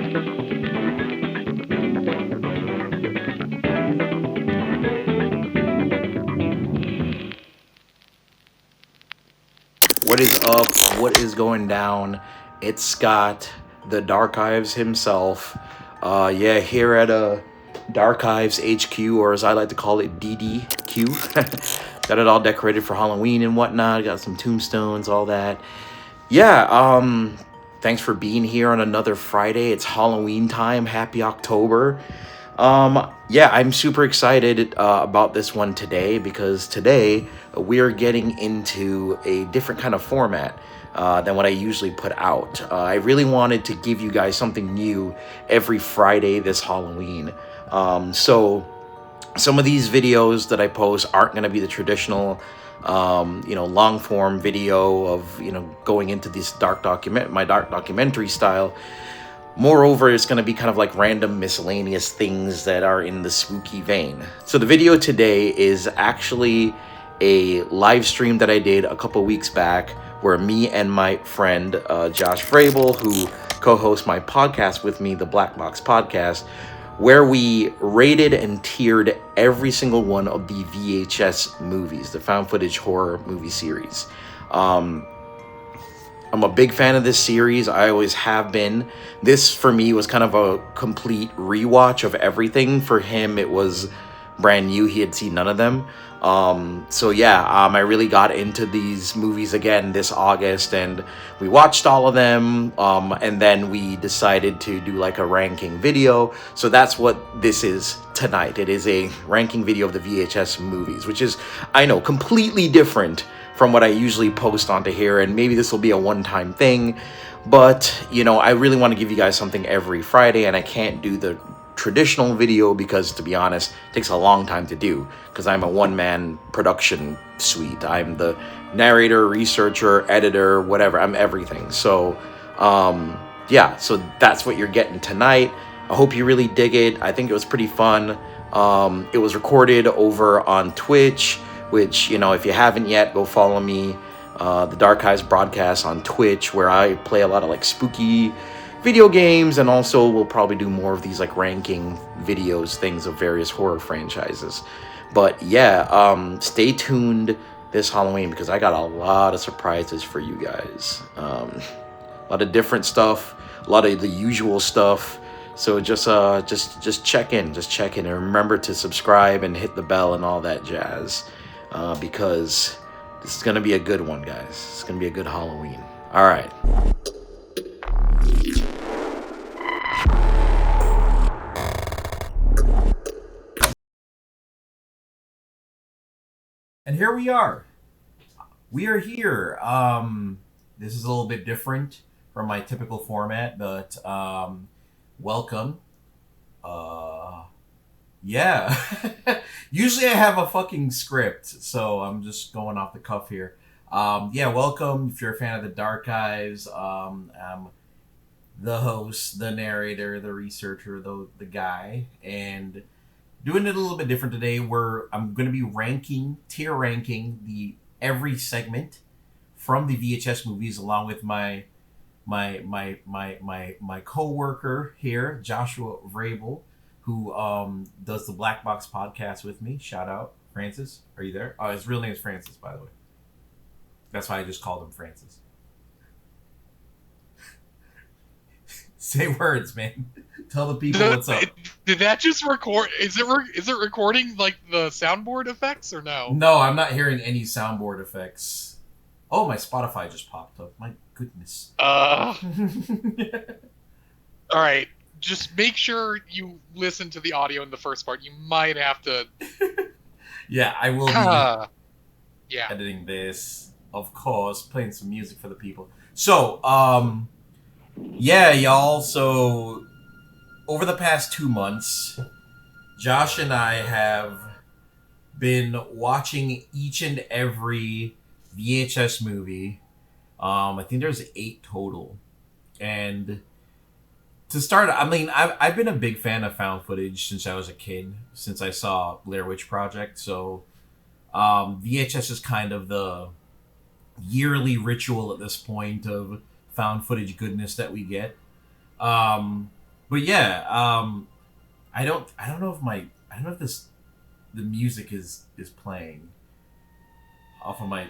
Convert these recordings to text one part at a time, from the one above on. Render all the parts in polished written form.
What is up? What is going down? It's Scott, the Dark Ives himself. Yeah, here at Dark Ives HQ, or as I like to call it, DDQ. Got it all decorated for Halloween and whatnot. Got some tombstones, all that. Yeah, thanks for being here on another Friday. It's Halloween time. Happy October. Yeah, I'm super excited about this one today because today we are getting into a different kind of format than what I usually put out. I really wanted to give you guys something new every Friday this Halloween. So some of these videos that I post aren't going to be the traditional, long form video of, going into this my dark documentary style. Moreover, it's going to be kind of like random miscellaneous things that are in the spooky vein. So the video today is actually a live stream that I did a couple weeks back where me and my friend Josh Vrabel, who co-hosts my podcast with me, the TheBlackBox podcast, where we rated and tiered every single one of the VHS movies, the found footage horror movie series. I'm a big fan of this series. I always have been. This, for me, was kind of a complete rewatch of everything. For him, it was brand new. He had seen none of them. I really got into these movies again this August, and we watched all of them, and then we decided to do like a ranking video. So that's what this is tonight. It is a ranking video of the VHS movies, which is, I know, completely different from what I usually post onto here, and maybe this will be a one-time thing, but I really want to give you guys something every Friday, and I can't do the traditional video because, to be honest, it takes a long time to do because I'm a one-man production suite. I'm the narrator, researcher, editor, whatever. I'm everything. So so that's what you're getting tonight. I hope you really dig it. I think it was pretty fun. It was recorded over on Twitch, which, if you haven't yet, go follow me, the Dark Eyes broadcast on Twitch, where I play a lot of like spooky video games, and also we'll probably do more of these like ranking videos, things of various horror franchises. But yeah, stay tuned this Halloween because I got a lot of surprises for you guys. A lot of different stuff, a lot of the usual stuff. So just check in, and remember to subscribe and hit the bell and all that jazz. Because this is going to be a good one, guys. It's going to be a good Halloween. All right. And here we are. We are here. This is a little bit different from my typical format, but welcome. Yeah. Usually I have a fucking script, so I'm just going off the cuff here. Welcome. If you're a fan of the Dark Eyes, I'm the host, the narrator, the researcher, the guy, and doing it a little bit different today. Where I'm going to be tier ranking the every segment from the VHS movies, along with my co-worker here, Joshua Vrabel, who does the Black Box podcast with me. Shout out, Francis. Are you there? Oh, his real name is Francis, by the way. That's why I just called him Francis. Say words, man. Tell the people what's up. Did that just record? Is it recording like the soundboard effects or no? No, I'm not hearing any soundboard effects. Oh, my Spotify just popped up. My goodness. All right. Just make sure you listen to the audio in the first part. You might have to. Yeah, I will be editing this, of course, playing some music for the people. So, y'all. So, over the past 2 months, Josh and I have been watching each and every VHS movie. I think there's 8 total. And to start, I mean, I've been a big fan of found footage since I was a kid, since I saw Blair Witch Project. So VHS is kind of the yearly ritual at this point of found footage goodness that we get. But yeah, I don't know if I don't know if the music is playing off of my.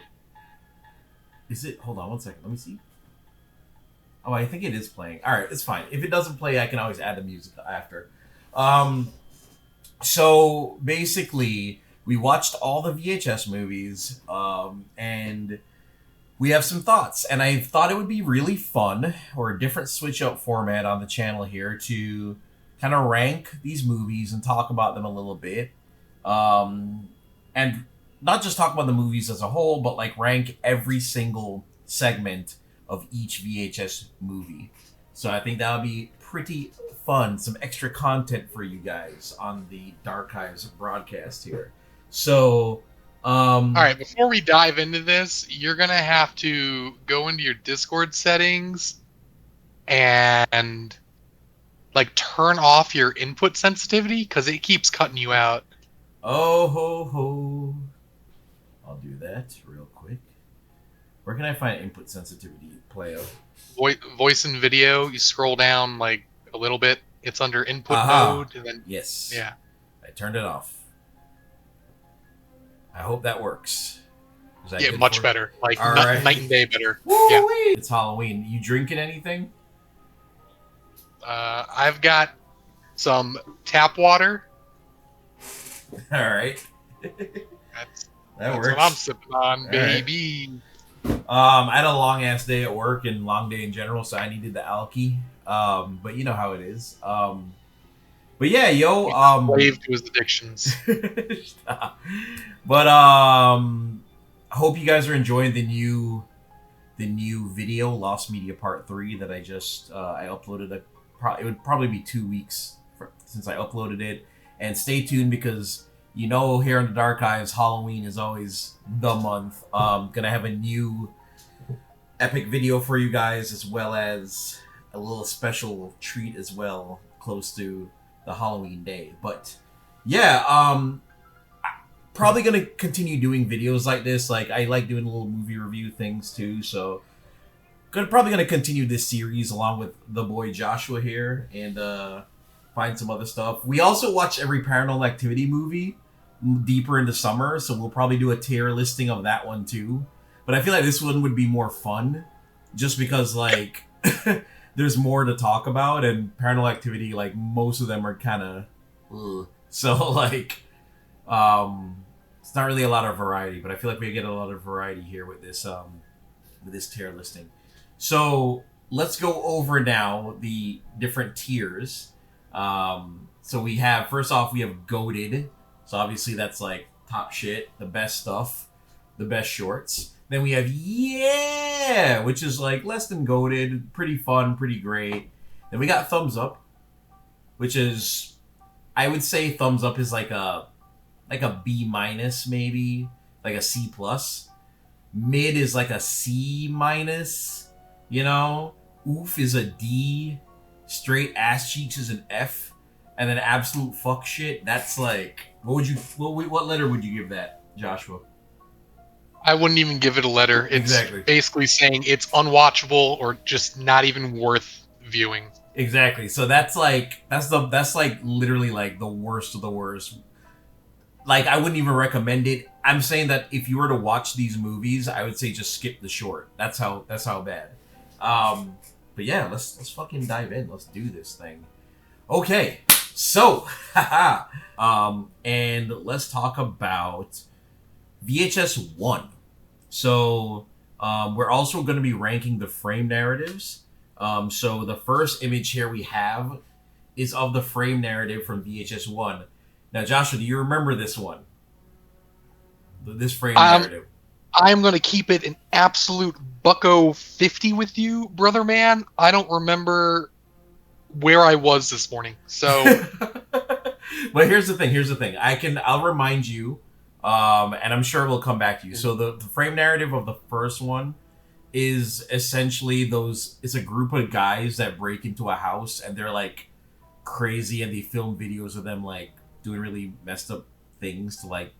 Is it? Hold on one second. Let me see. Oh, I think it is playing. All right, it's fine. If it doesn't play, I can always add the music after. Um, so basically, we watched all the VHS movies, and we have some thoughts. And I thought it would be really fun, or a different switch up format on the channel here, to kind of rank these movies and talk about them a little bit. And not just talk about the movies as a whole, but like rank every single segment of each VHS movie. So I think that would be pretty fun. Some extra content for you guys on the Darchives broadcast here. So, All right, before we dive into this, you're going to have to go into your Discord settings and like turn off your input sensitivity because it keeps cutting you out. oh ho ho. I'll do that real quick. Where can I find input sensitivity player? Voice and video, you scroll down like a little bit. It's under input Aha. mode, and then Yes. yeah, I turned it off. I hope that works. Is that yeah, good much for- better. Like All right. night and day better. Woo-wee! Yeah. It's Halloween. You drinking anything? I've got some tap water. All right. That's That works. what I'm sipping on, All baby. I had a long ass day at work and long day in general, so I needed the alky. But you know how it is. But yeah, yo. Slave to his addictions. But I hope you guys are enjoying the new video, Lost Media Part 3, that I just I uploaded. It would probably be 2 weeks since I uploaded it. And stay tuned because you know here in the Darchives, Halloween is always the month. Gonna have a new epic video for you guys, as well as a little special treat as well, close to the Halloween day. But yeah, probably gonna continue doing videos like this. Like I like doing little movie review things too, so probably gonna continue this series along with the boy Joshua here and find some other stuff. We also watch every Paranormal Activity movie deeper into summer, so we'll probably do a tier listing of that one too. But I feel like this one would be more fun, just because like there's more to talk about, and Paranormal Activity, like most of them are kind of so like it's not really a lot of variety. But I feel like we get a lot of variety here with this tier listing. So let's go over now the different tiers. So we have, first off, we have goated. So obviously that's like top shit, the best stuff, the best shorts. Then we have yeah, which is like less than goated, pretty fun, pretty great. Then we got thumbs up, which is, I would say thumbs up is like a B minus, maybe like a C plus. Mid is like a C minus, you know. Oof is a D. Straight ass cheeks is an F. And then absolute fuck shit, that's like, what letter would you give that, Joshua? I woun't even give it a letter. It's Exactly. basically saying it's unwatchable or just not even worth viewing. Exactly. So that's like literally like the worst of the worst. Like I wouldn't even recommend it. I'm saying that if you were to watch these movies, I would say just skip the short. That's how bad. But yeah, let's fucking dive in. Let's do this thing. Okay. So, and let's talk about VHS 1. So, we're also going to be ranking the frame narratives. So the first image here we have is of the frame narrative from VHS 1. Now, Joshua, do you remember this one? This frame narrative? I'm going to keep it an absolute bucko 50 with you, brother man. I don't remember where I was this morning. So but here's the thing. I'll remind you, and I'm sure we'll come back to you. So the frame narrative of the first one is essentially it's a group of guys that break into a house and they're like crazy, and they film videos of them like doing really messed up things to like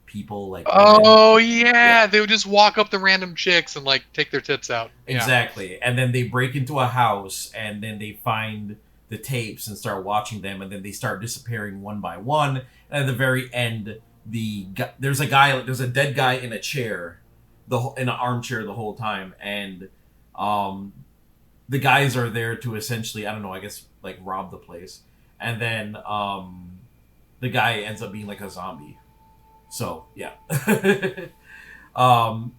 people, like oh yeah, they would just walk up to random chicks and like take their tits out. Exactly. And then they break into a house and then they find the tapes and start watching them, and then they start disappearing one by one. And at the very end, there's a dead guy in a chair, in an armchair the whole time, and the guys are there to essentially, I don't know, I guess like rob the place, and then the guy ends up being like a zombie. So yeah.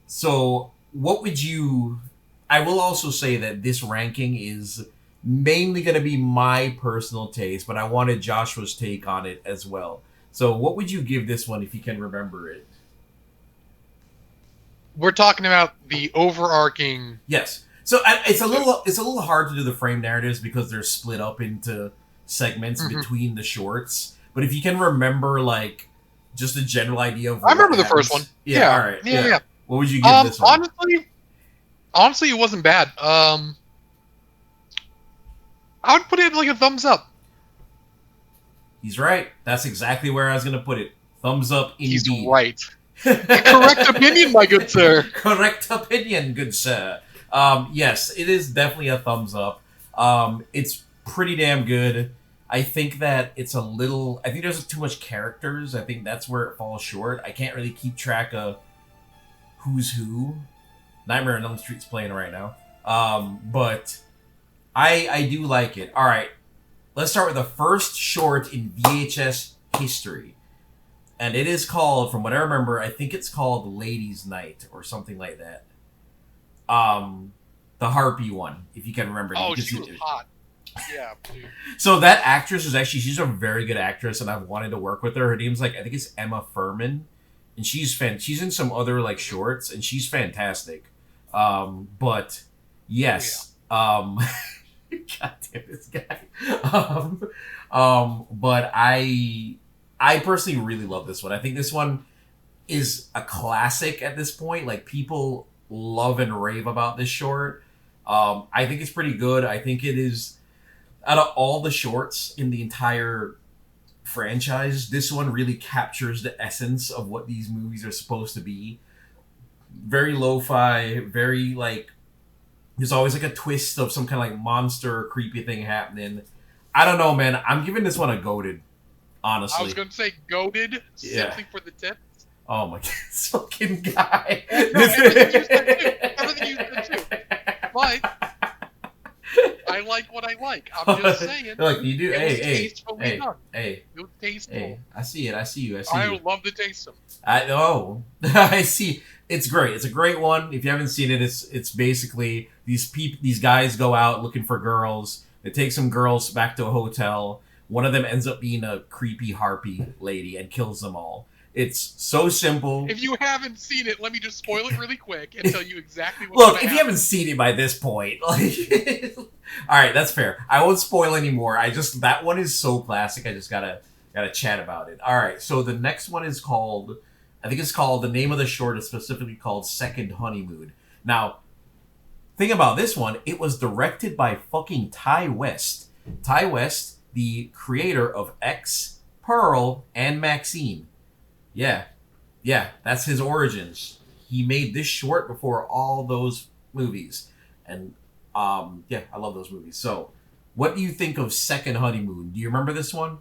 So what would you? I will also say that this ranking is mainly going to be my personal taste, but I wanted Joshua's take on it as well. So what would you give this one if you can remember it? We're talking about the overarching. Yes. So it's a little hard to do the frame narratives because they're split up into segments between the shorts. But if you can remember, like, just a general idea of I remember the first one. Yeah. All right. Yeah. What would you give this one? Honestly, it wasn't bad. I would put it like a thumbs up. He's right. That's exactly where I was going to put it. Thumbs up, indeed. He's right. Correct opinion, my good sir. Correct opinion, good sir. Yes, it is definitely a thumbs up. It's pretty damn good. I think that it's I think there's too much characters. I think that's where it falls short. I can't really keep track of who's who. Nightmare on Elm Street's playing right now. But I do like it. All right, let's start with the first short in VHS history. And it is called, from what I remember, I think it's called Ladies' Night or something like that. The Harpy one, if you can remember. Oh, she was hot. Yeah, dude. So that actress she's a very good actress, and I've wanted to work with her. Her name's I think it's Emma Furman, and she's in some other like shorts, and she's fantastic. But yes, God damn this guy. But I personally really love this one. I think this one is a classic at this point. Like, people love and rave about this short. I think it's pretty good. I think it is, out of all the shorts in the entire franchise, this one really captures the essence of what these movies are supposed to be. Very lo-fi, very like, there's always like a twist of some kind of like monster or creepy thing happening. I don't know, man. I'm giving this one a goated. Honestly. I was going to say goated simply for the tits. Oh my god, this fucking guy. No, everything you said too. But I like what I like. I'm just saying. Like, you do. Hey. It was tasteful. Hey, I see you. I would love to taste them. I know. I see. It's great. It's a great one. If you haven't seen it, it's basically these guys go out looking for girls. They take some girls back to a hotel. One of them ends up being a creepy harpy lady and kills them all. It's so simple. If you haven't seen it, let me just spoil it really quick and tell you exactly what. Look, if you haven't seen it by this point, like, all right, that's fair. I won't spoil anymore. That one is so classic. I just gotta chat about it. All right, so the next one is called, I think it's called, the name of the short is specifically called Second Honeymoon. Now, thing about this one, it was directed by fucking Ty West. Ty West, the creator of X, Pearl, and Maxine. Yeah, that's his origins. He made this short before all those movies. And, I love those movies. So, what do you think of Second Honeymoon? Do you remember this one?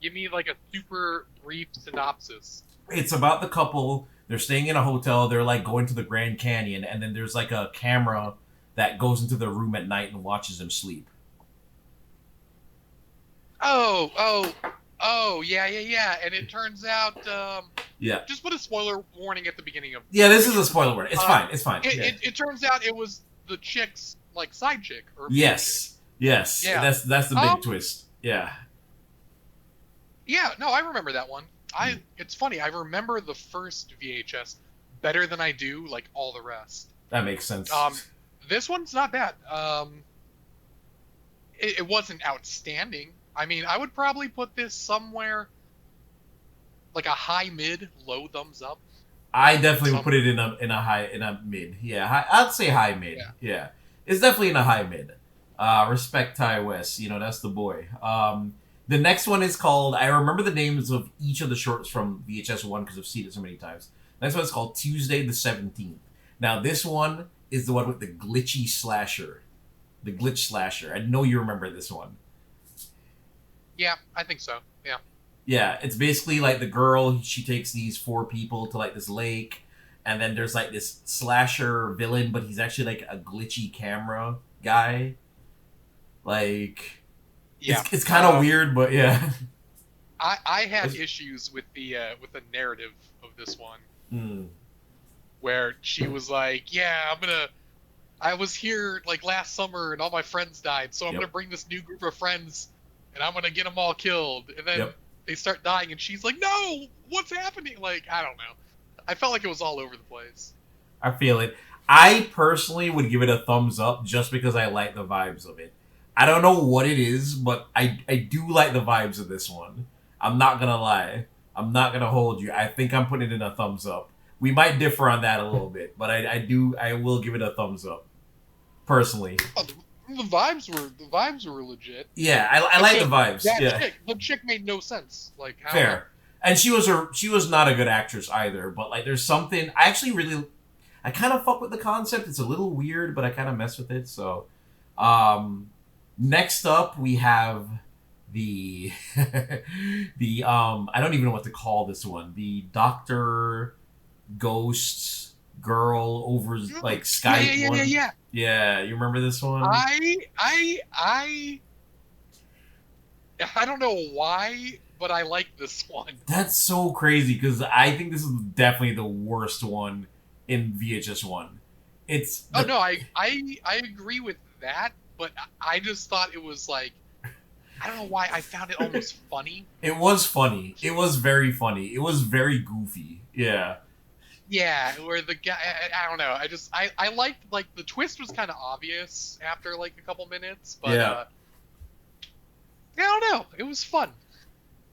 Give me like a super brief synopsis. It's about the couple. They're staying in a hotel. They're like going to the Grand Canyon. And then there's like a camera that goes into their room at night and watches them sleep. Oh, yeah. And it turns out, just put a spoiler warning at the beginning of. Yeah, this is a spoiler warning. It's fine. It turns out it was the chick's like side chick. Yes. Yeah. That's the big twist. Yeah. Yeah. No, I remember that one. It's funny. I remember the first VHS better than I do like all the rest. That makes sense. This one's not bad. It wasn't outstanding. I mean, I would probably put this somewhere like a high mid, low thumbs up. I definitely would put it in a mid. Yeah, I'd say high mid. Yeah. It's definitely in a high mid. Respect Ty West. That's the boy. The next one is called, I remember the names of each of the shorts from VHS 1 because I've seen it so many times. Next one is called Tuesday the 17th. Now, this one is the one with the glitchy slasher. The glitch slasher. I know you remember this one. Yeah, I think so. Yeah. Yeah, it's basically like the girl, she takes these 4 people to like this lake, and then there's like this slasher villain, but he's actually like a glitchy camera guy. Like, Yeah. it's kind of weird, but yeah. I had issues with the narrative of this one, where she was like, "Yeah, I was here like last summer, and all my friends died, so I'm gonna bring this new group of friends, and I'm gonna get them all killed." And then they start dying, and she's like, "No, what's happening?" Like, I don't know. I felt like it was all over the place. I feel it. I personally would give it a thumbs up just because I like the vibes of it. I don't know what it is, but I do like the vibes of this one. I'm not gonna lie. I'm not gonna hold you. I think I'm putting it in a thumbs up. We might differ on that a little bit, but I will give it a thumbs up. Personally. Oh, the vibes were legit. Yeah, I like the vibes. The chick made no sense. Like, fair. And she was not a good actress either, but like there's something I kind of fuck with the concept. It's a little weird, but I kind of mess with it. So next up we have the I don't even know what to call this one. The Doctor Ghost girl over like Skype one. Yeah, you remember this one? I don't know why, but I like this one. That's so crazy because I think this is definitely the worst one in VHS 1. I agree with that, but I just thought it was like, I don't know why I found it almost funny. It was funny. It was very funny. It was very goofy. Yeah. Yeah, where the guy, I don't know. I liked, like, the twist was kind of obvious after, like, a couple minutes, but, I don't know. It was fun.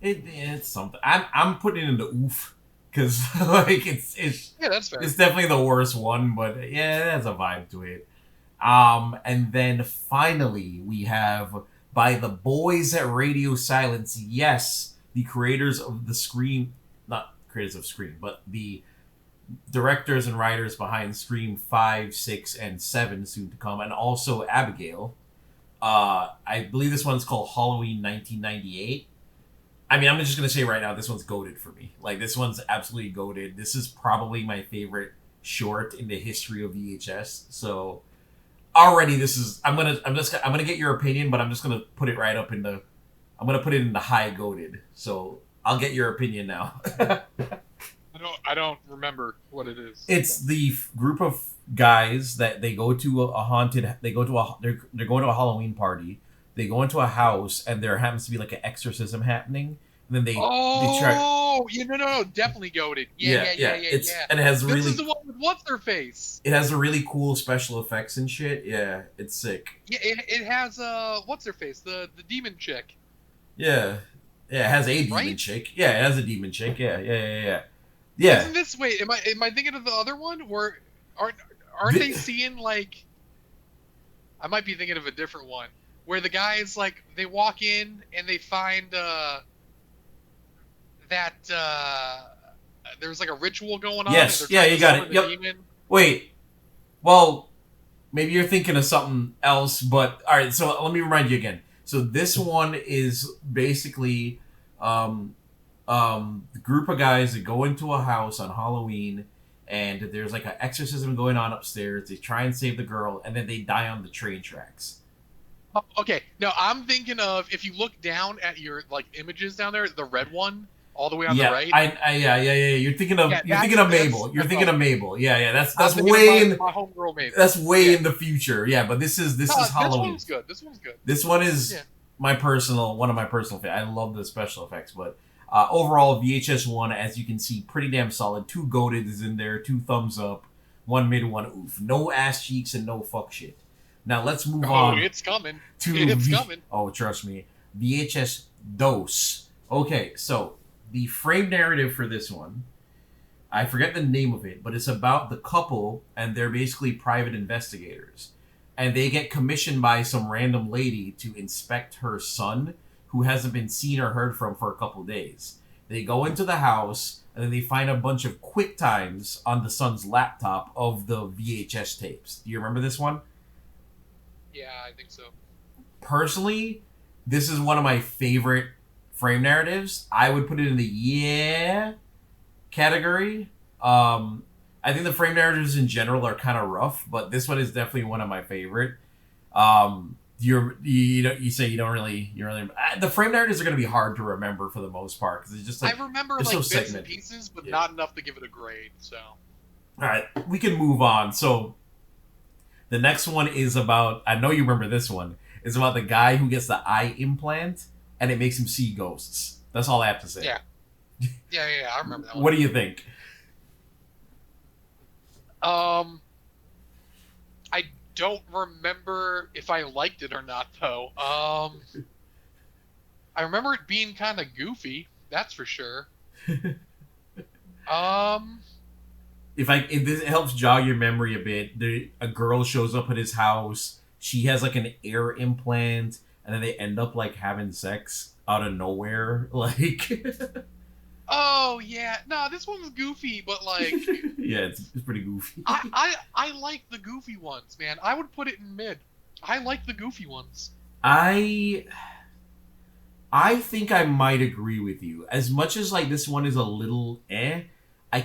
It's something. I'm putting it in the oof, because, like, it's yeah, that's fair. It's definitely the worst one, but, yeah, it has a vibe to it. And then, finally, we have, by the boys at Radio Silence, yes, the creators of the Scream, not creators of Scream, but the directors and writers behind Scream 5, 6, and 7 soon to come, and also Abigail. I believe this one's called Halloween 1998. I mean, I'm just going to say right now, this one's goated for me. Like, this one's absolutely goated. This is probably my favorite short in the history of VHS. So, already this is, I'm gonna get your opinion, but I'm just going to put it right up in the, I'm going to put it in the high goated. So, I'll get your opinion now. I don't remember what it is. It's the group of guys that they go to a haunted. They're going to a Halloween party. They go into a house, and there happens to be like an exorcism happening. And then they try. Oh, no, definitely goated. Yeah. And it has this is the one with what's her face. It has a really cool special effects and shit. Yeah, it's sick. Yeah, it has what's her face, the demon chick. Yeah, it has a demon chick. Yeah, it has a demon chick. Yeah. Yeah. Isn't this am I thinking of the other one? Or aren't they seeing like? I might be thinking of a different one where the guys like they walk in and they find that there's like a ritual going on. Yes. Yeah, you got it. Yep. Demon. Wait. Well, maybe you're thinking of something else, but all right. So let me remind you again. So this one is basically. The group of guys that go into a house on Halloween, and there's like an exorcism going on upstairs. They try and save the girl, and then they die on the train tracks. Oh, okay, no, I'm thinking of if you look down at your like images down there, the red one all the way on the right. Yeah. You're thinking of Mabel. You're thinking of Mabel. Yeah. That's way in my homegirl Mabel. That's way in the future. Yeah, but this is Halloween. This one's good. This one is one of my personal favorites. I love the special effects, but. Overall, VHS 1, as you can see, pretty damn solid. 2 goated is in there, 2 thumbs up, 1 mid, 1 oof. No ass cheeks and no fuck shit. Now let's move on. It's coming. It's coming. Oh, trust me. VHS Dos. Okay, so the frame narrative for this one, I forget the name of it, but it's about the couple, and they're basically private investigators. And they get commissioned by some random lady to inspect her son, who hasn't been seen or heard from for a couple days. They go into the house, and then they find a bunch of quick times on the son's laptop of the VHS tapes. Do you remember this one? Yeah, I think so. Personally, this is one of my favorite frame narratives. I would put it in the category. I think the frame narratives in general are kind of rough, but this one is definitely one of my favorite. You say the frame narratives are going to be hard to remember for the most part because it's just like I remember they're like so bits segmented. and pieces, but Yeah. not enough to give it a grade. So, All right, we can move on. So the next one is about. I know you remember this one. It's about the guy who gets the eye implant and it makes him see ghosts. That's all I have to say. yeah, I remember that one. What do you think? I don't remember if I liked it or not, though. I remember it being kind of goofy. That's for sure. If this helps jog your memory a bit, a girl shows up at his house. She has like an ear implant, and then they end up like having sex out of nowhere. Like, Oh yeah, no, this one's goofy, but like, yeah, it's pretty goofy. I like the goofy ones, man. I would put it in mid. I like the goofy ones. I think I might agree with you. As much as like this one is a little I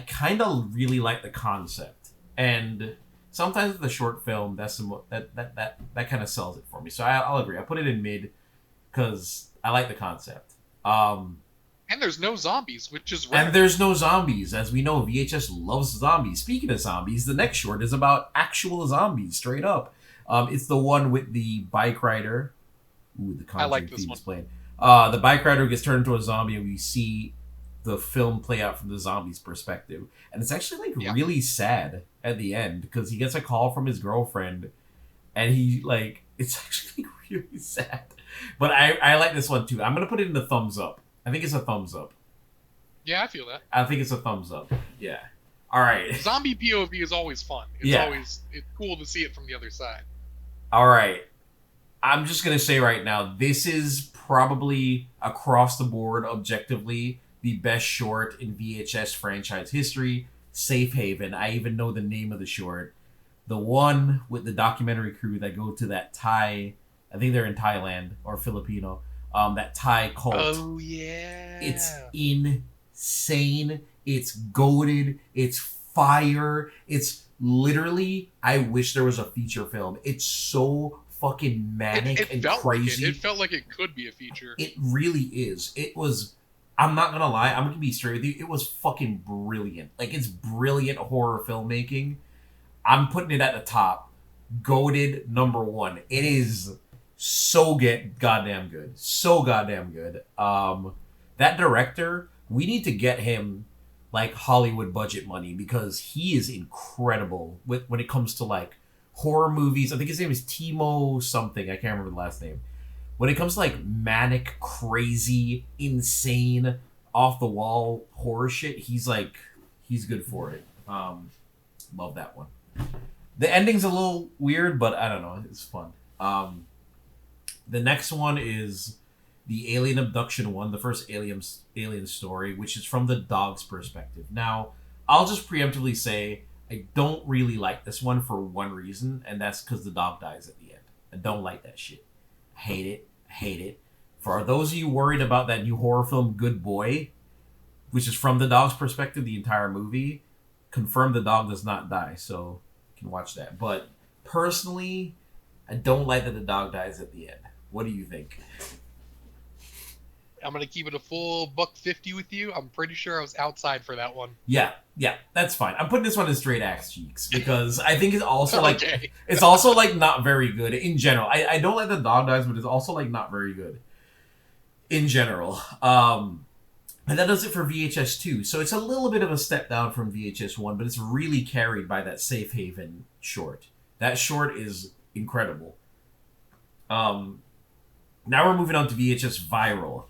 kind of really like the concept, and sometimes with a short film, that's that kind of sells it for me. So I'll agree. I put it in mid because I like the concept. And there's no zombies, which is rare. And there's no zombies, as we know. VHS loves zombies. Speaking of zombies, the next short is about actual zombies, straight up. It's the one with the bike rider. Ooh, the Conjuring like this theme one. is playing. The bike rider gets turned into a zombie, and we see the film play out from the zombie's perspective. And it's actually like really sad at the end because he gets a call from his girlfriend, and he like it's actually really sad. But I like this one too. I'm gonna put it in the thumbs up. I think it's a thumbs up. Yeah, I feel that. I think it's a thumbs up. Yeah. All right. Zombie POV is always fun. It's cool to see it from the other side. All right. I'm just going to say right now, this is probably across the board, objectively, the best short in VHS franchise history. Safe Haven. I even know the name of the short. The one with the documentary crew that go to that Thai, I think they're in Thailand or Filipino, that Thai cult. Oh, yeah. It's insane. It's goated. It's fire. It's literally, I wish there was a feature film. It's so fucking manic and crazy. It felt like it could be a feature. It really is. It was, I'm not gonna lie, I'm gonna be straight with you. It was fucking brilliant. Like, it's brilliant horror filmmaking. I'm putting it at the top. Goated number one. It is so goddamn good. So goddamn good. That director, we need to get him like Hollywood budget money because he is incredible when it comes to like horror movies. I think his name is Timo something. I can't remember the last name. When it comes to like manic, crazy, insane, off the wall horror shit, he's good for it. Love that one. The ending's a little weird, but I don't know. It's fun. The next one is the alien abduction one, the first alien story, which is from the dog's perspective. Now, I'll just preemptively say I don't really like this one for one reason, and that's because the dog dies at the end. I don't like that shit. I hate it. I hate it. For those of you worried about that new horror film, Good Boy, which is from the dog's perspective, the entire movie, confirm the dog does not die, so you can watch that. But personally, I don't like that the dog dies at the end. What do you think? I'm gonna keep it a full $1.50 with you. I'm pretty sure I was outside for that one. Yeah, that's fine. I'm putting this one in straight axe cheeks because I think it's also like Okay. it's also like not very good in general. I don't like the dog dies, but it's also like not very good in general. And that does it for VHS 2. So it's a little bit of a step down from VHS 1, but it's really carried by that Safe Haven short. That short is incredible. Now we're moving on to VHS Viral,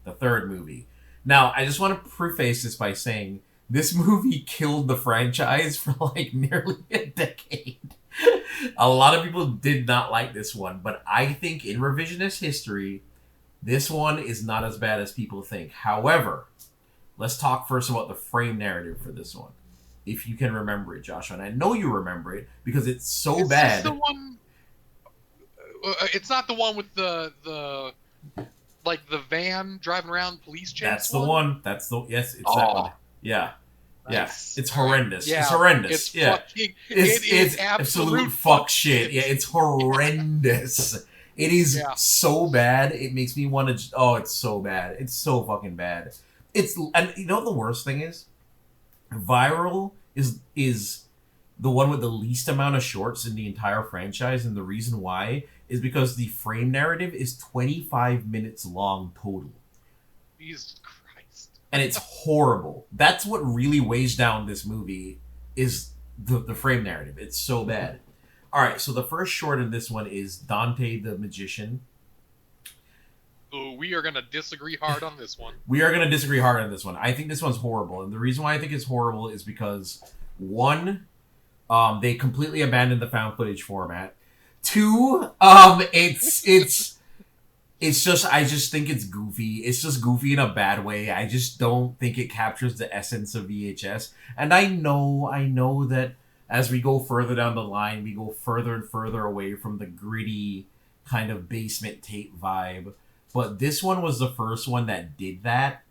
the third movie. Now, I just want to preface this by saying this movie killed the franchise for like nearly a decade. A lot of people did not like this one, but I think in revisionist history, this one is not as bad as people think. However, let's talk first about the frame narrative for this one. If you can remember it, Joshua. And I know you remember it because it's so bad. Is this the one... It's not the one with the like the van driving around police chase. That's the one. That's the yes. It's that one. Yeah. Nice. Yeah, it's horrendous. Yeah, It's horrendous. It's yeah, fucking. it's absolute fuck shit. Yeah, it's horrendous. It is so bad. It makes me want to. Oh, it's so bad. It's so fucking bad. And you know what the worst thing is? Viral is the one with the least amount of shorts in the entire franchise, and the reason why is because the frame narrative is 25 minutes long total. Jesus Christ. And it's horrible. That's what really weighs down this movie is the frame narrative. It's so bad. All right, so the first short in this one is Dante the Magician. Oh, we are going to disagree hard on this one. We are going to disagree hard on this one. I think this one's horrible. And the reason why I think it's horrible is because, one, they completely abandoned the found footage format. Two, it's just, I just think it's goofy. It's just goofy in a bad way. I just don't think it captures the essence of VHS. And I know that as we go further down the line, we go further and further away from the gritty kind of basement tape vibe. But this one was the first one that did that,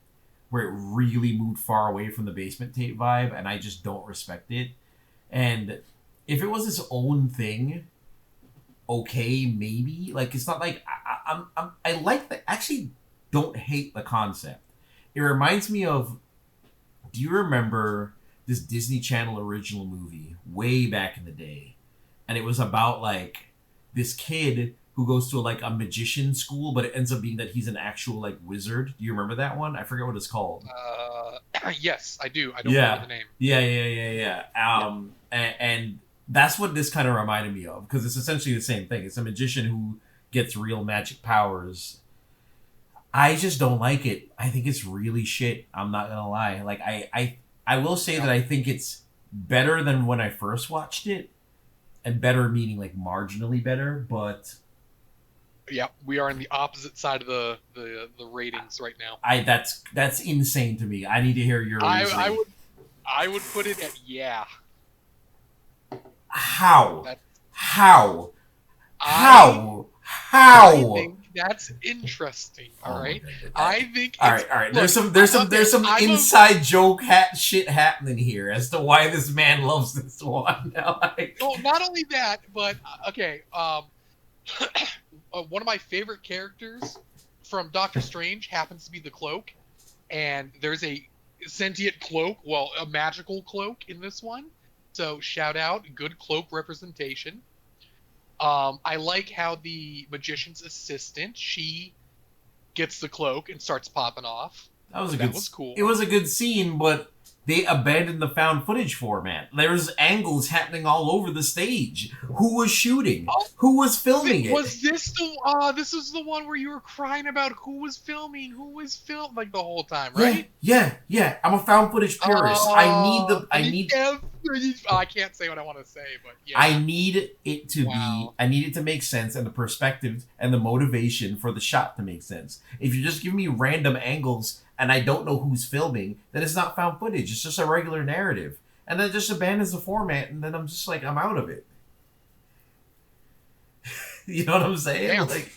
where it really moved far away from the basement tape vibe, and I just don't respect it. And if it was its own thing, okay, maybe. Like, it's not like I like the, actually don't hate the concept. It reminds me of, do you remember this Disney Channel original movie way back in the day? And it was about like this kid who goes to like a magician school, but it ends up being that he's an actual like wizard. Do you remember that one? I forget what it's called. Yes, I do. I don't remember the name. Yeah. And that's what this kind of reminded me of, because it's essentially the same thing. It's a magician who gets real magic powers. I just don't like it. I think it's really shit. I'm not gonna lie. Like I will say that I think it's better than when I first watched it, and better meaning like marginally better, but yeah, we are on the opposite side of the ratings right now. That's insane to me. I need to hear your reasoning. I would put it at yeah. How? I think that's interesting. All right. I think. All right. There's some inside joke shit happening here as to why this man loves this one. Well, not only that, but okay. One of my favorite characters from Doctor Strange happens to be the Cloak, and there's a sentient cloak, well, a magical cloak in this one. So shout out, good cloak representation. I like how the magician's assistant, she gets the cloak and starts popping off. That was cool. It was a good scene, but they abandoned the found footage format. There's angles happening all over the stage. Who was shooting? Who was filming it? Was this the this is the one where you were crying about who was filming, like the whole time, right? Yeah. I'm a found footage purist. I need I can't say what I want to say, but yeah. I need it to I need it to make sense, and the perspective and the motivation for the shot to make sense. If you just give me random angles and I don't know who's filming, then it's not found footage. It's just a regular narrative. And then it just abandons the format, and then I'm just like, I'm out of it. You know what I'm saying? Damn. Like,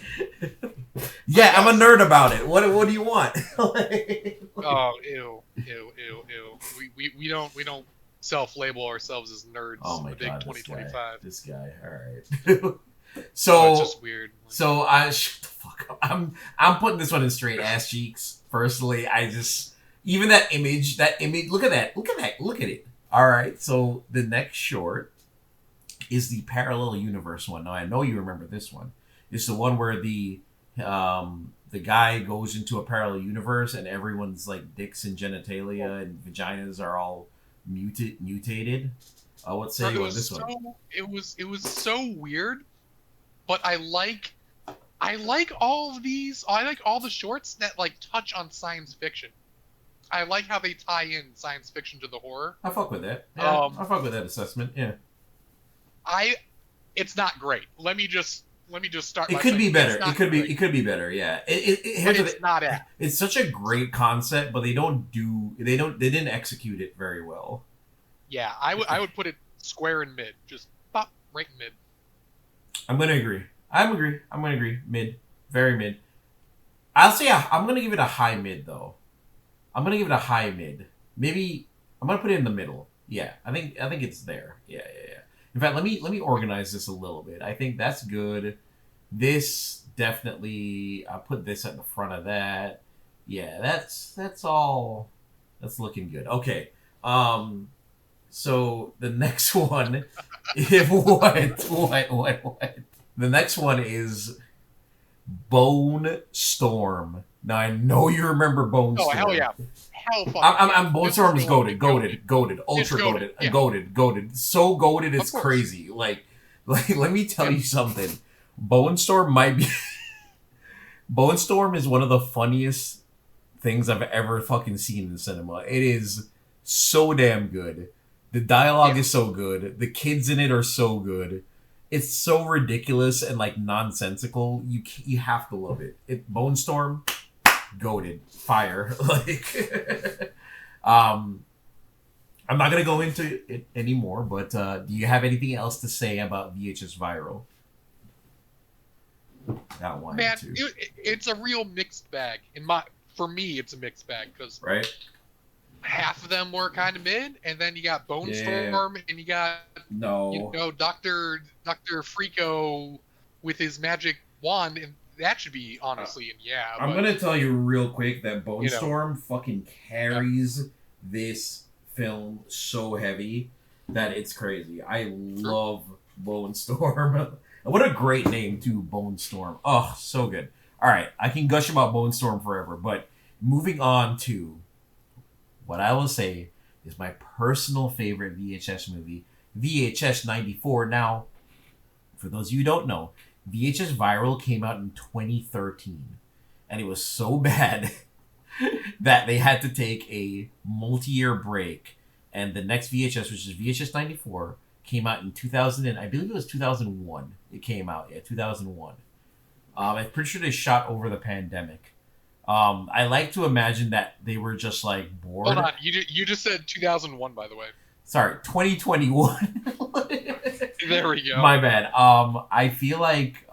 yeah, I'm a nerd about it. What do you want? Oh, ew. We don't self-label ourselves as nerds. Oh my big god, 2025. This guy. All right. So it's just weird. So I shut the fuck up. I'm putting this one in straight ass cheeks. Personally, I just even that image. Look at that. Look at it. All right. So the next short is the parallel universe one. Now I know you remember this one. It's the one where the guy goes into a parallel universe and everyone's like dicks and genitalia and vaginas are all mutated. What say you on this one? It was so weird, but I like all of these. I like all the shorts that like touch on science fiction. I like how they tie in science fiction to the horror. I fuck with that. Yeah, I fuck with that assessment. Yeah. It's not great. Let me just start. It could be better. It could be better. Yeah. It's not at. It's such a great concept, but they didn't execute it very well. Yeah, I would put it square in mid, just pop right in mid. I'm gonna agree. I'm gonna agree. Mid, very mid. I'll say I'm gonna give it a high mid though. I'm gonna give it a high mid. Maybe I'm gonna put it in the middle. Yeah, I think it's there. Yeah, yeah, yeah. In fact, let me organize this a little bit. I think that's good. This definitely. I'll put this at the front of that. Yeah, that's all. That's looking good. Okay. So the next one, if what? The next one is Bone Storm. Now I know you remember Bone Oh, Storm. hell yeah. Hell fucking I'm Bone This Storm is is goaded, It's ultra goated, yeah. goaded, so goaded it's Of course. crazy. Like let me tell you something. Bone Storm might be Bone Storm is one of the funniest things I've ever fucking seen in cinema. It is so damn good. The dialogue Yeah. is so good. The kids in it are so good. It's so ridiculous and like nonsensical. You have to love it. Bone Storm, goated, fire. Like, I'm not gonna go into it anymore. But do you have anything else to say about VHS Viral? That one, Man, too. it's a real mixed bag. For me, it's a mixed bag because Right? half of them were kind of mid, and then you got Bone Yeah. Storm, and you got No. Doctor Freako with his magic wand, and that should be honestly, and yeah. I'm but, gonna tell you real quick that Bone You know. Storm fucking carries this film so heavy that it's crazy. I love Bone Storm. What a great name too, Bone Storm. Oh, so good. All right, I can gush about Bone Storm forever, but moving on to what I will say is my personal favorite VHS movie, VHS 94. Now, for those of you who don't know, VHS Viral came out in 2013, and it was so bad that they had to take a multi-year break, and the next VHS, which is VHS 94, came out in 2000, and I believe it was 2001. It came out, yeah, 2001. I'm pretty sure they shot over the pandemic. I like to imagine that they were just like bored. Hold on, you just said 2001, by the way. Sorry, 2021. There we go. My bad. I feel like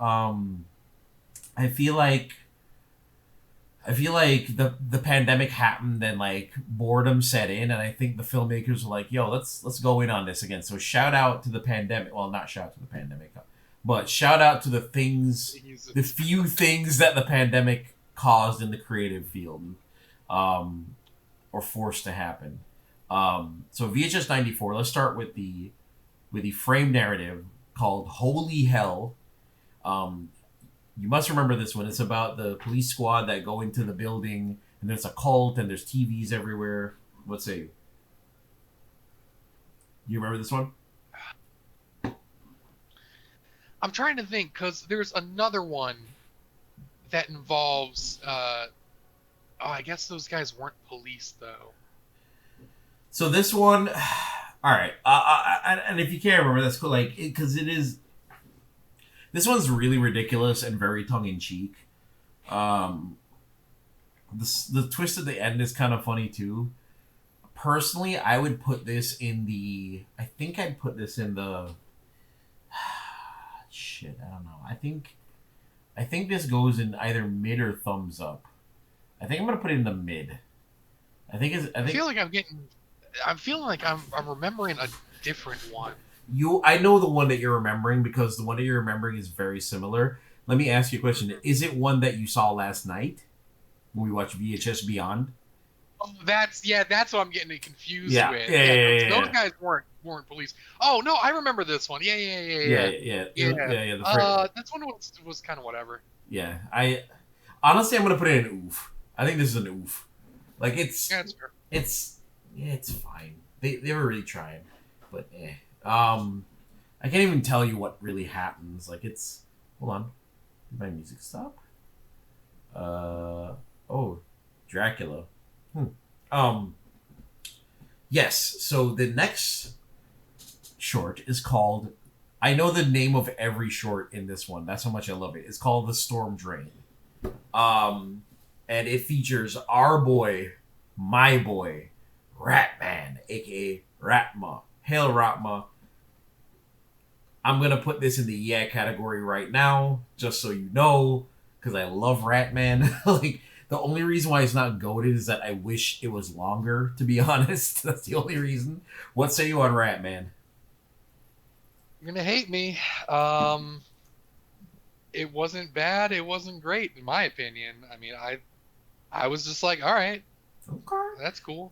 the pandemic happened and like boredom set in, and I think the filmmakers were like, "Yo, let's go in on this again." So shout out to the pandemic. Well, not shout out to the pandemic, but shout out to the few things that the pandemic caused in the creative field, or forced to happen. So VHS 94. Let's start with the frame narrative called "Holy Hell." You must remember this one. It's about the police squad that go into the building, and there's a cult, and there's TVs everywhere. What say you? You remember this one? I'm trying to think because there's another one that involves. I guess those guys weren't police though. So this one, all right. And if you can't remember, that's cool. Like, because it is. This one's really ridiculous and very tongue in cheek. The twist at the end is kind of funny too. Personally, I would put this in the. I think I'd put this in the. Shit, I don't know. I think this goes in either mid or thumbs up. I think I'm gonna put it in the mid. I feel like I'm feeling like I'm remembering a different one. I know the one that you're remembering because the one that you're remembering is very similar. Let me ask you a question. Is it one that you saw last night when we watched VHS Beyond? Oh, that's what I'm getting confused Yeah. with. Yeah. Those guys weren't police. Oh no, I remember this one. Yeah. This one was kind of whatever. Yeah. Honestly, I'm gonna put it in oof. I think this is an oof. Like it's it's fine. They were really trying, but eh. I can't even tell you what really happens. Like it's. Hold on. Did my music stop? Oh, Dracula. Yes. So the next short is called. I know the name of every short in this one. That's how much I love it. It's called The Storm Drain. And it features our boy, my boy, Ratman, aka Ratma. Hail Ratma. I'm gonna put this in the yeah category right now, just so you know, because I love Ratman. Like the only reason why it's not goated is that I wish it was longer. To be honest, that's the only reason. What say you on Ratman? You're gonna hate me. It wasn't bad. It wasn't great, in my opinion. I mean, I was just like, all right, Okay. that's cool.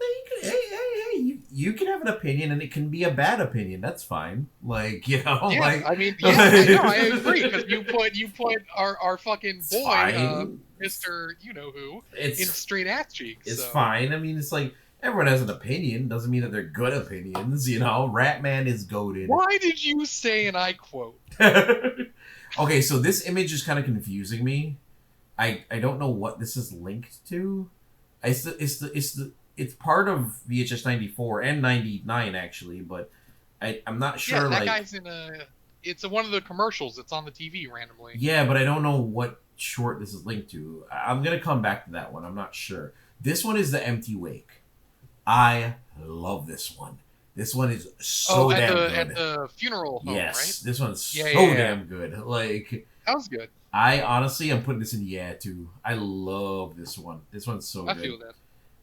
You can have an opinion, and it can be a bad opinion. That's fine. Like Yeah, like I mean, yeah, I know, I agree because you put our fucking it's boy, fine. Mister, you know who, It's in straight ass cheeks. it's So. fine. I mean, it's like everyone has an opinion. Doesn't mean that they're good opinions. Ratman is goated. Why did you say, and I quote? Okay, so this image is kind of confusing me. I don't know what this is linked to. It's part of VHS 94 and 99 actually, but I'm not sure. Yeah, that like guy's in it's one of the commercials. It's on the TV randomly. yeah, but I don't know what short this is linked to. I'm gonna come back to that one. I'm not sure. This one is the Empty Wake. I love this one. This one is so damn good. At the funeral home, yes, right? this one's so Yeah. damn good. Like That was good. I honestly, I'm putting this in yeah too. I love this one. This one's so I good. feel that.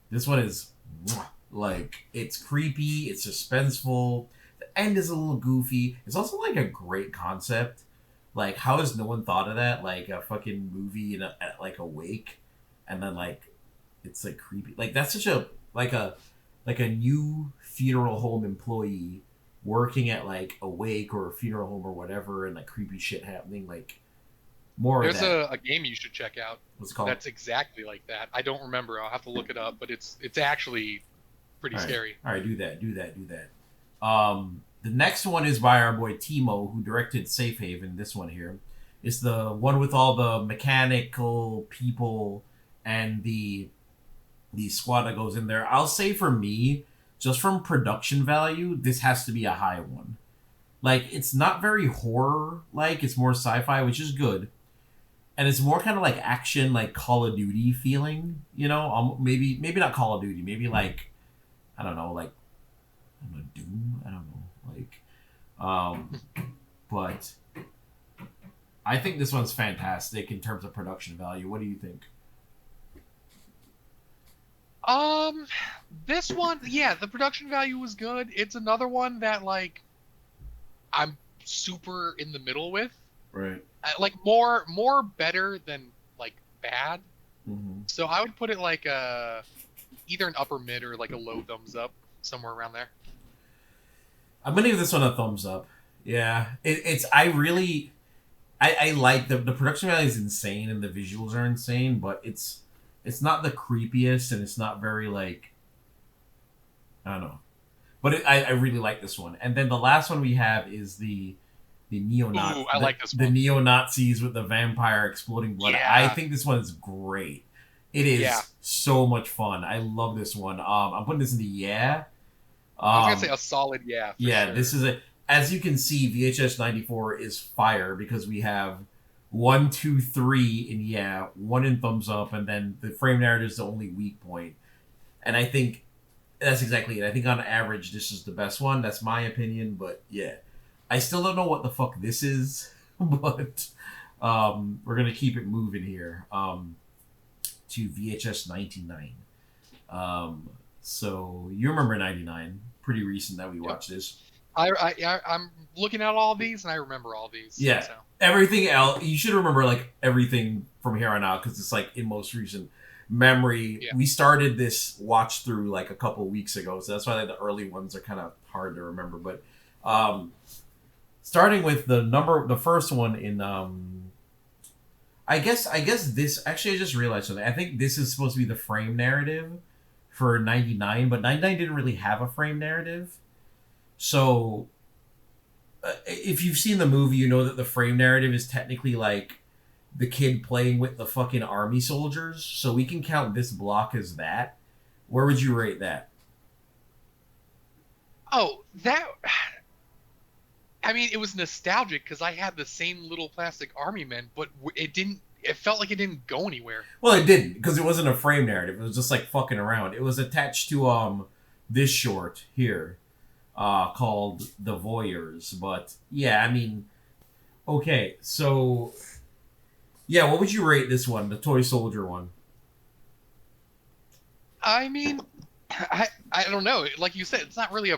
This one is like it's creepy, it's suspenseful. The end is a little goofy. It's also like a great concept. Like how has no one thought of that? Like a fucking movie at like a wake, and then like it's like creepy. Like that's such a like a new funeral home employee working at like a wake or a funeral home or whatever, and like creepy shit happening. Like more There's of that. a game you should check out. What's it called? That's exactly like that. I don't remember. I'll have to look it up, but it's actually pretty scary. All right, do that. The next one is by our boy Timo, who directed Safe Haven. This one here, it's the one with all the mechanical people and the squad that goes in there. I'll say for me, just from production value, this has to be a high one. Like it's not very horror like, it's more sci-fi, which is good. And it's more kind of like action, like Call of Duty feeling, maybe not Call of Duty, maybe like I don't know, like Doom, I don't know, like but I think this one's fantastic in terms of production value. What do you think? This one, yeah, the production value was good. It's another one that like I'm super in the middle with. Right. Like more better than like bad. Mm-hmm. So I would put it like either an upper mid or like a low thumbs up, somewhere around there. I'm gonna give this one a thumbs up. Yeah, I like the production value is insane and the visuals are insane, but it's not the creepiest and it's not very like I don't know, but I really like this one. And then the last one we have is the neo-Nazi. Ooh, I like this one. The neo-Nazis with the vampire exploding blood. Yeah. I think this one is great. It is so much fun. I love this one. I'm putting this in the yeah. I was gonna say a solid yeah. Sure. This is as you can see, VHS 94 is fire because we have 1, 2, 3 in yeah, 1 in thumbs up, and then the frame narrative is the only weak point. And I think that's exactly it. I think on average this is the best one. That's my opinion, but yeah. I still don't know what the fuck this is, but we're gonna keep it moving here to VHS 99. So you remember 99? Pretty recent that we watched this. I'm looking at all these and I remember all these. Yeah, so. Everything else you should remember, like everything from here on out because it's like in most recent memory. Yeah. We started this watch through like a couple weeks ago, so that's why like, the early ones are kind of hard to remember. But starting with the first one in I guess this actually I just realized something. I think this is supposed to be the frame narrative for 99, but 99 didn't really have a frame narrative. So if you've seen the movie, you know that the frame narrative is technically like the kid playing with the fucking army soldiers. So we can count this block as that. Where would you rate that? Oh, that... I mean, it was nostalgic because I had the same little plastic army men, but it didn't... It felt like it didn't go anywhere. Well, it didn't, because it wasn't a frame narrative. It was just like fucking around. It was attached to this short here. called The Voyeurs. But yeah, I mean, okay, so yeah, what would you rate this one, the Toy Soldier one? I mean, I don't know. Like you said, it's not really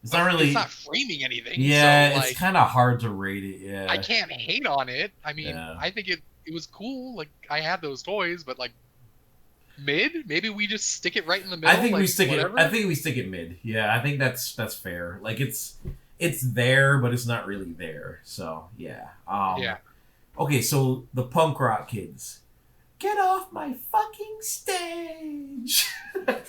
it's not framing anything. Yeah, so, it's kind of hard to rate it. Yeah, I can't hate on it. I mean, Yeah. I think it was cool. Like I had those toys, but like mid. Maybe we just stick it right in the middle. I think we stick whatever. it. I think we stick it mid. Yeah, I think that's fair. Like it's there, but it's not really there. So yeah. Yeah. Okay, so the punk rock kids, get off my fucking stage. Man,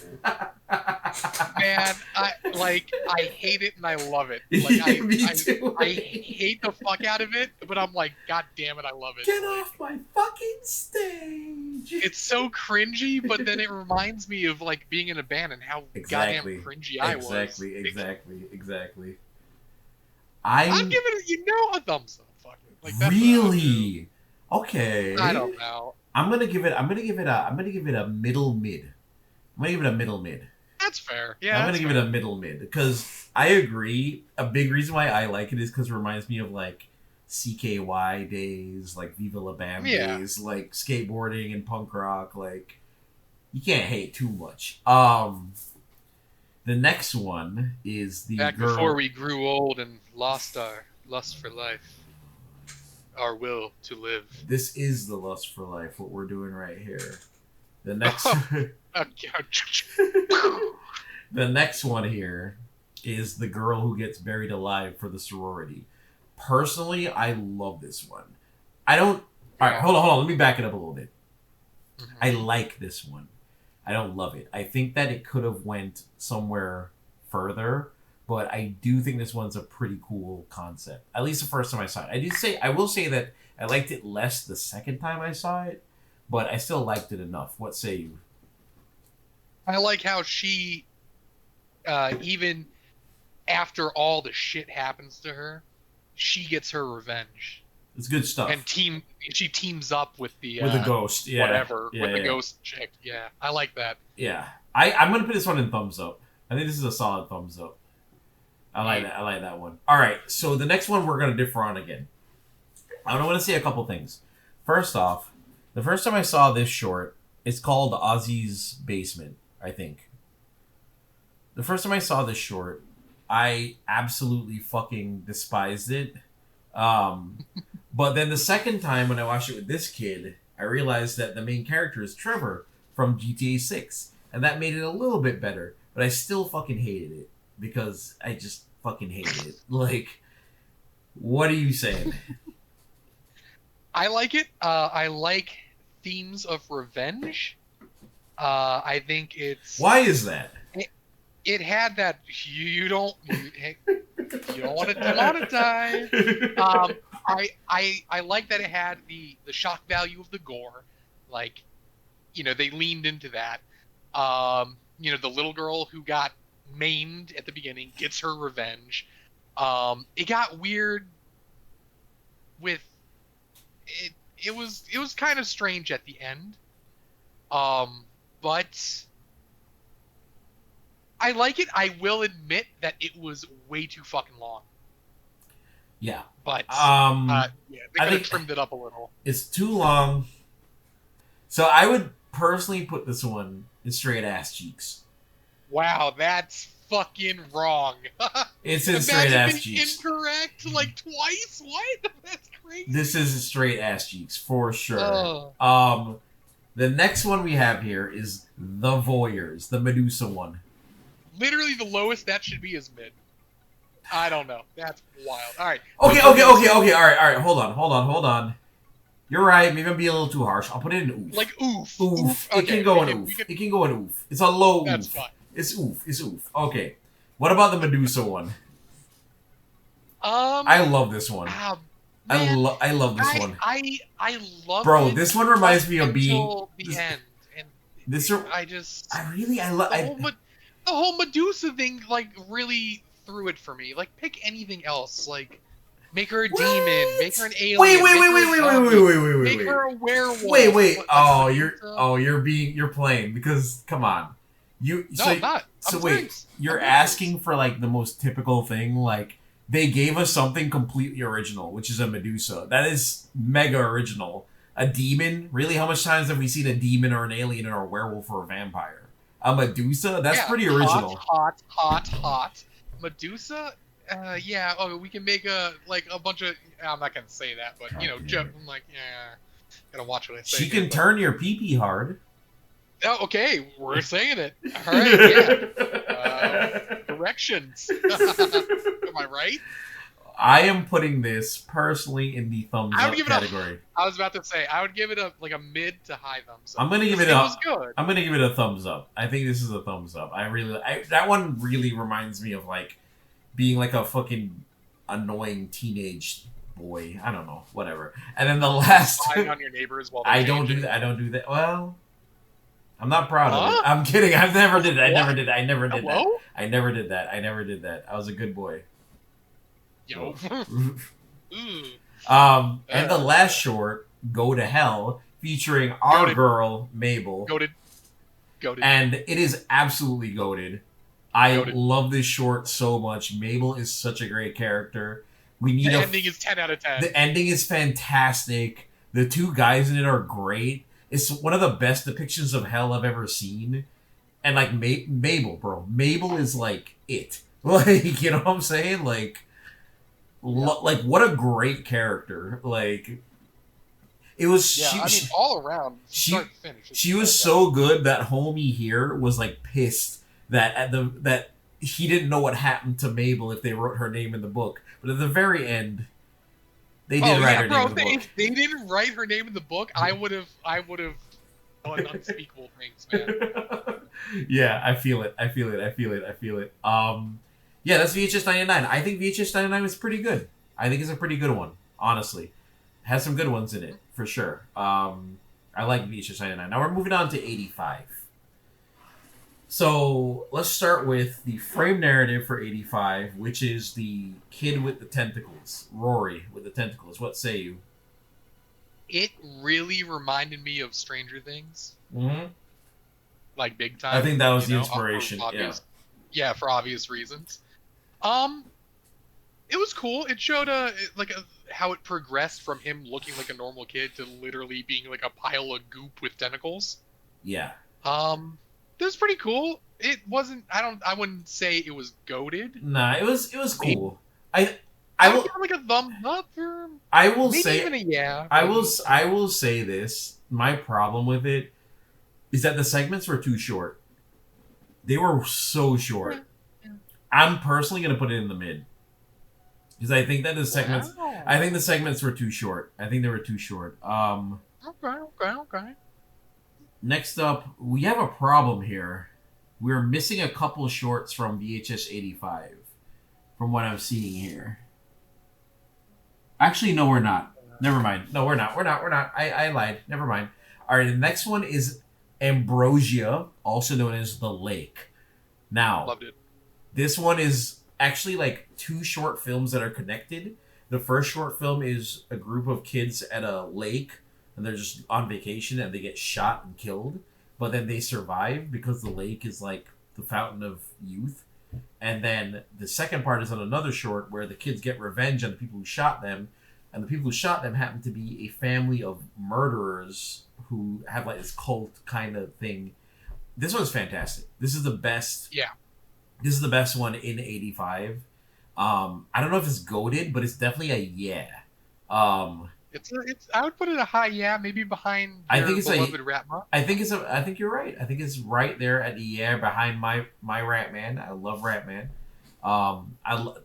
I hate it and I love it. Like Me too. I hate the fuck out of it, but I'm like, God damn it, I love it. Get off my fucking stage. It's so cringy, but then it reminds me of like being in a band and how goddamn cringy I was. Exactly. I'm giving it, a thumbs up. Fuck it. Like, that's really? Okay. I don't know. I'm gonna give it a middle mid. I'm gonna give it a middle mid. That's fair. Yeah. I'm gonna give it a middle mid because I agree. A big reason why I like it is because it reminds me of like CKY days, like Viva La Bam days, like skateboarding and punk rock. Like you can't hate too much. The next one is the Back girl... before we grew old and lost our lust for life, our will to live. This is the lust for life. What we're doing right here. The next. The next one here is the girl who gets buried alive for the sorority. Personally, I love this one. I don't... Alright, hold on. Let me back it up a little bit. Mm-hmm. I like this one. I don't love it. I think that it could have went somewhere further, but I do think this one's a pretty cool concept. At least the first time I saw it. I will say that I liked it less the second time I saw it, but I still liked it enough. What say you? I like how she, even after all the shit happens to her, she gets her revenge. It's good stuff. And she teams up with the ghost, yeah, whatever, with the ghost chick. Yeah, I like that. Yeah, I'm gonna put this one in thumbs up. I think this is a solid thumbs up. I like that one. All right, so the next one we're gonna differ on again. I want to say a couple things. First off, the first time I saw this short, it's called Ozzy's Basement, I think. The first time I saw this short, I absolutely fucking despised it. But then the second time when I watched it with this kid, I realized that the main character is Trevor from GTA 6. And that made it a little bit better. But I still fucking hated it. Because I just fucking hated it. Like, what are you saying? I like it. I like themes of revenge. I think it's... Why is that? It had that you don't want to demonetize. I like that it had the shock value of the gore. Like, they leaned into that. The little girl who got maimed at the beginning gets her revenge. It got weird with it. It was kind of strange at the end. But I like it. I will admit that it was way too fucking long. Yeah. But I they could have trimmed it up a little. It's too long. So I would personally put this one in straight ass cheeks. Wow, that's fucking wrong. It's in straight ass cheeks. Incorrect like twice? What? That's crazy. This is straight ass cheeks for sure. Oh. The next one we have here is The Voyeurs, the Medusa one. Literally the lowest that should be is mid. I don't know. That's wild. All right. Okay. All right. Hold on. You're right. Maybe I'm being a little too harsh. I'll put it in oof. Like oof. Oof. Okay, it can go in oof. It can go in oof. It's a low oof. That's fine. It's oof. Okay. What about the Medusa one? I love this one. Man, I love this one. I love Bro, it. this one reminds me of being the end. And the whole Medusa thing like really threw it for me. Like pick anything else. Like make her a demon, make her an alien. Wait. Make her a werewolf. Wait. You're playing because come on. I'm not. So I'm wait, serious. you're I'm asking for like the most typical thing. Like they gave us something completely original, which is a Medusa. That is mega original. A demon? Really? How much times have we seen a demon or an alien or a werewolf or a vampire? A Medusa? That's pretty original. Hot. Medusa? Yeah. Oh, we can make a bunch of. I'm not gonna say that, but I'm like, yeah. Gotta watch what I say. She can turn your pee-pee hard. Oh, okay, we're saying it. All right, yeah. Directions. Am I right? I am putting this personally in the thumbs up category. I was about to say I would give it a mid to high thumbs up. I'm gonna give it a thumbs up. I think this is a thumbs up. That one really reminds me of like being like a fucking annoying teenage boy. I don't know, whatever. And then the last, spying on your neighbors while I don't do that. Well, I'm not proud of it. I'm kidding. I never did that. I never did that. I was a good boy. Yo. And the last short, Go to Hell, featuring our girl Mabel. Goated. And it is absolutely goated. I love this short so much. Mabel is such a great character. The ending is 10 out of 10. The ending is fantastic. The two guys in it are great. It's one of the best depictions of hell I've ever seen. And like Mabel, bro. Mabel is like it. Like, you know what I'm saying? Like what a great character. Like it was all around start to finish. She was so good that homie here was like pissed that that he didn't know what happened to Mabel if they wrote her name in the book. But at the very end, they did write her name in the book. If they didn't write her name in the book, I would have done unspeakable things, man. Yeah, I feel it. Yeah, that's VHS 99. I think VHS 99 was pretty good. I think it's a pretty good one, honestly. Has some good ones in it, for sure. I like VHS 99. Now we're moving on to 85. So let's start with the frame narrative for 85, which is the kid with the tentacles. Rory with the tentacles. What say you? It really reminded me of Stranger Things. Mm-hmm. Like big time. I think that was the inspiration. For obvious reasons. It was cool. It showed how it progressed from him looking like a normal kid to literally being like a pile of goop with tentacles. Yeah. It was pretty cool. It wasn't. I wouldn't say it was goated. Nah, it was cool. I will give like a thumbs up. I will maybe say even a yeah. I will say this. My problem with it is that the segments were too short. They were so short. Yeah. I'm personally gonna put it in the mid because I think that the segments. Wow. I think the segments were too short. I think they were too short. Okay. Next up, we have a problem here. We're missing a couple shorts from VHS 85, from what I'm seeing here. Actually, no, we're not. Never mind. No, we're not. I lied. Never mind. All right, the next one is Ambrosia, also known as The Lake. Now, loved it. This one is actually like two short films that are connected. The first short film is a group of kids at a lake, and they're just on vacation, and they get shot and killed. But then they survive because the lake is like the fountain of youth. And then the second part is on another short where the kids get revenge on the people who shot them. And the people who shot them happen to be a family of murderers who have like this cult kind of thing. This one's fantastic. This is the best. Yeah. This is the best one in 85. I don't know if it's goated, but it's definitely a yeah. It's I would put it a high yeah, maybe behind your beloved Ratma. I think you're right. I think it's right there at the yeah behind my Ratman. I love Ratman.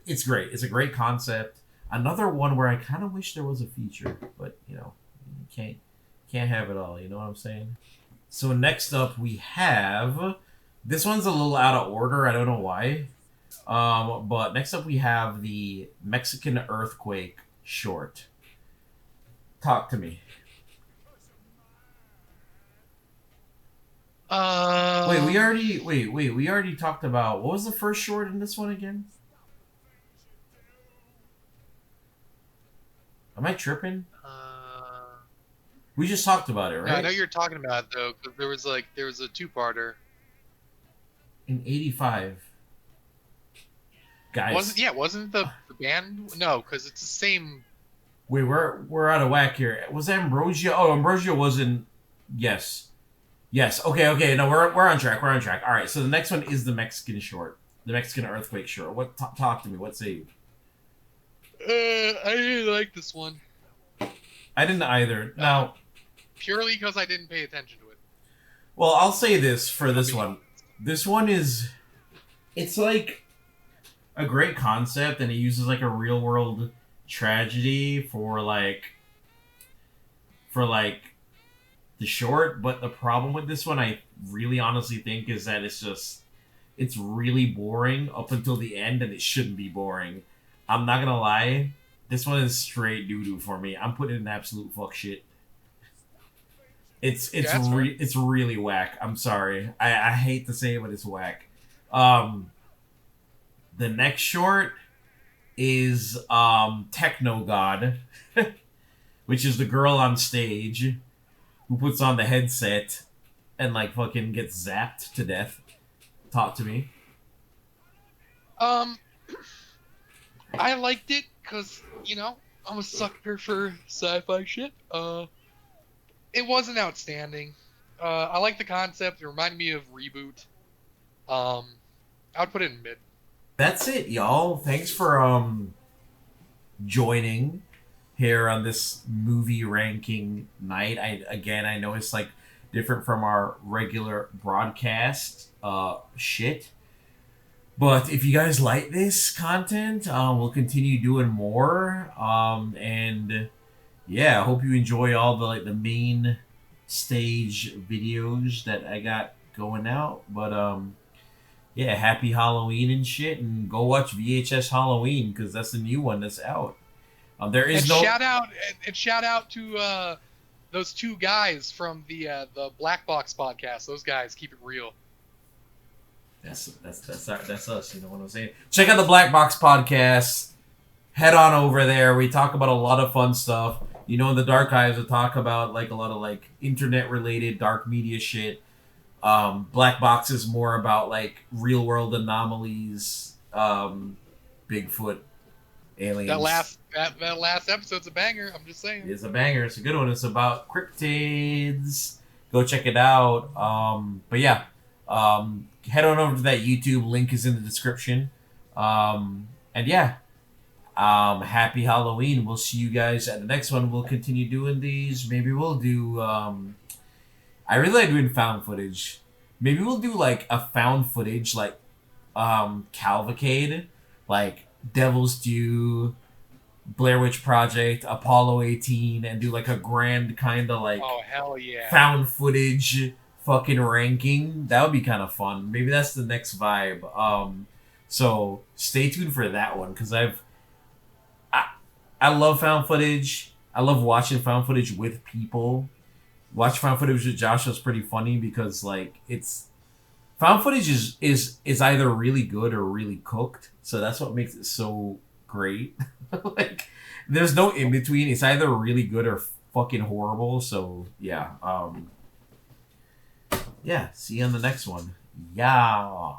It's great. It's a great concept. Another one where I kind of wish there was a feature, but you can't have it all. You know what I'm saying? So next up we have, this one's a little out of order. I don't know why. But next up we have the Mexican earthquake short. Talk to me. Wait, we already talked about, what was the first short in this one again? Am I tripping? We just talked about it, right? Yeah, I know you're talking about it, though, because there was a two-parter. in '85. Guys, wasn't the band? No, because it's the same. wait, we're out of whack here. Was Ambrosia? Oh, Ambrosia wasn't. Yes. Okay. No, we're on track. We're on track. All right. So the next one is the Mexican short, the Mexican earthquake short. What? Talk to me. What say you? I didn't like this one. I didn't either. Now, purely because I didn't pay attention to it. well, I'll say this for this one. This one is, it's like a great concept, and it uses like a real world tragedy for the short. But the problem with this one, I really honestly think, is that it's really boring up until the end, and it shouldn't be boring. I'm not gonna lie, this one is straight doo doo for me. I'm putting it in absolute fuck shit. It's really whack. I'm sorry. I hate to say it, but it's whack. The next short is Techno God, which is the girl on stage who puts on the headset and like fucking gets zapped to death. Talk to me. I liked it because, I'm a sucker for sci-fi shit. It wasn't outstanding. I like the concept. It reminded me of Reboot. I would put it in mid. That's it, y'all. Thanks for joining here on this movie ranking night. I know it's like different from our regular broadcast shit. But if you guys like this content, we'll continue doing more. And yeah, I hope you enjoy all the main stage videos that I got going out. But yeah, happy Halloween and shit, and go watch VHS Halloween because that's the new one that's out. There is shout out to those two guys from the TheBlackBox podcast. Those guys keep it real. That's us. You know what I'm saying? Check out the Black Box podcast. Head on over there. We talk about a lot of fun stuff. In the archives, we talk about like a lot of like internet related dark media shit. Black Box is more about like real world anomalies, Bigfoot, aliens. That last episode's a banger. I'm just saying. It's a banger. It's a good one. It's about cryptids. Go check it out. But yeah, head on over to that YouTube. Link is in the description. And yeah, happy Halloween. We'll see you guys at the next one. We'll continue doing these. Maybe we'll do. I really like doing found footage. Maybe we'll do like a found footage like cavalcade, like Devil's Due, Blair Witch Project, Apollo 18, and do like a grand kind of like hell yeah, found footage fucking ranking. That would be kind of fun. Maybe that's the next vibe. So stay tuned for that one because I love found footage. I love watching found footage with people. Watch found footage with Josh was pretty funny because like it's found footage is either really good or really cooked. So that's what makes it so great. Like there's no in between. It's either really good or fucking horrible. So yeah. Yeah, see you on the next one. Yeah.